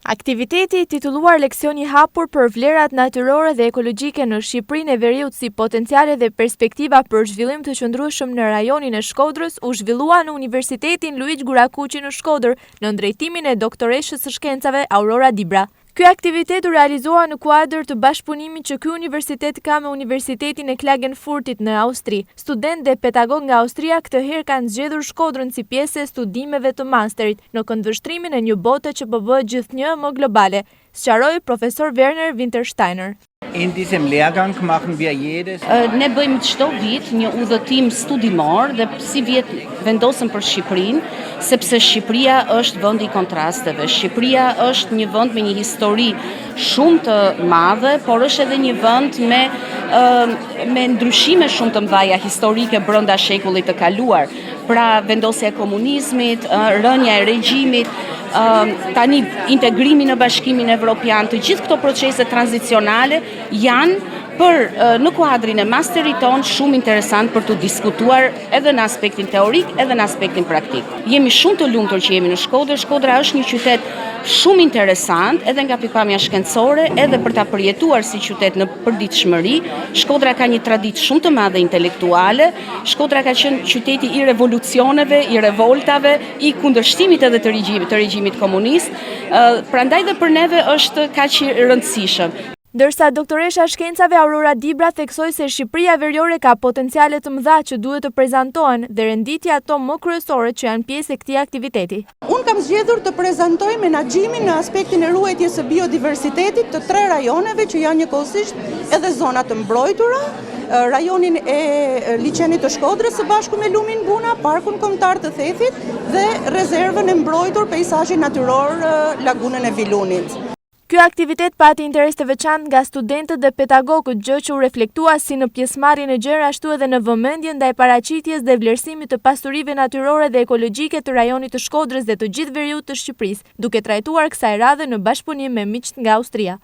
Aktiviteti i titulluar Leksioni hapur për vlerat natyrore dhe ekologjike në Shqipërinë e Veriut si potenciale dhe perspektiva për zhvillim të qëndrueshëm në rajonin e Shkodrës u zhvillua në Universitetin Luiq Gurakuqi në Shkodër në drejtimin e doktoreshës së shkencave Aurora Dibra. Ky aktivitet u realizoa në kuadër të bashkëpunimit që ky universitet ka me Universitetin e Klagenfurtit në Austri. Student dhe pedagog nga Austria këtë herë kanë zgjedhur Shkodrën si pjesë e studimeve të masterit në këndvështrimin e një bote që po bëhet gjithnjë më globale, sqaroi profesor Werner Wintersteiner. In diesem Lehrgang machen wir Ne bëjmë çdo vit një udhëtim studimor dhe si vjet vendosëm për Shqipërinë, sepse Shqipëria është vend i kontrasteve. Shqipëria është një vend me një histori shumë të madhe, por është edhe një vend me ndryshime shumë të mëdha historike brenda shekullit të kaluar. Pra vendosja e komunizmit, rënja e regjimit, tani integrimi në Bashkimin Evropian, të gjithë këto procese tranzicionale janë në kuadrin e masterit ton shumë interesant për të diskutuar edhe në aspektin teorik edhe në aspektin praktik. Jemi shumë të lumtur që jemi në Shkodër. Shkodra është një qytet shumë interesant edhe nga pikpamja shkencore edhe për ta përjetuar si qytet në përditshmëri. Shkodra ka një traditë shumë të madhe intelektuale. Shkodra ka qenë qyteti i revolucioneve, i revoltave, i kundërshtimit edhe të regjimit komunist. Prandaj dhe për neve është kaq i rëndësishëm. Ndërsa doktoresha shkencave Aurora Dibra theksoi se Shqipëria Veriore ka potenciale të mëdha që duhet të prezantohen dhe renditja ato më kryesore që janë pjesë e këtij aktiviteti. Unë kam zgjedhur të prezantoj menaxhimin në aspektin e ruajtjes së biodiversitetit të 3 rajoneve që janë njëkohësisht edhe zona të mbrojtura, rajonin e liçenit të Shkodrës së bashku me lumin Buna, parkun kombëtar të Thethit dhe rezervën e mbrojtur peizazhi natyror lagunën e Vilunit. Ky aktivitet pati interes të veçantë nga studentët dhe pedagogët, gjë që u reflektua si në pjesëmarrjen e gjerë ashtu edhe në vëmendje ndaj paraqitjes dhe vlerësimit të pasurive natyrore dhe ekologjike të rajonit të Shkodrës dhe të gjithë veriut të Shqipërisë, duke trajtuar kësaj radhe në bashkëpunim me miqt nga Austria.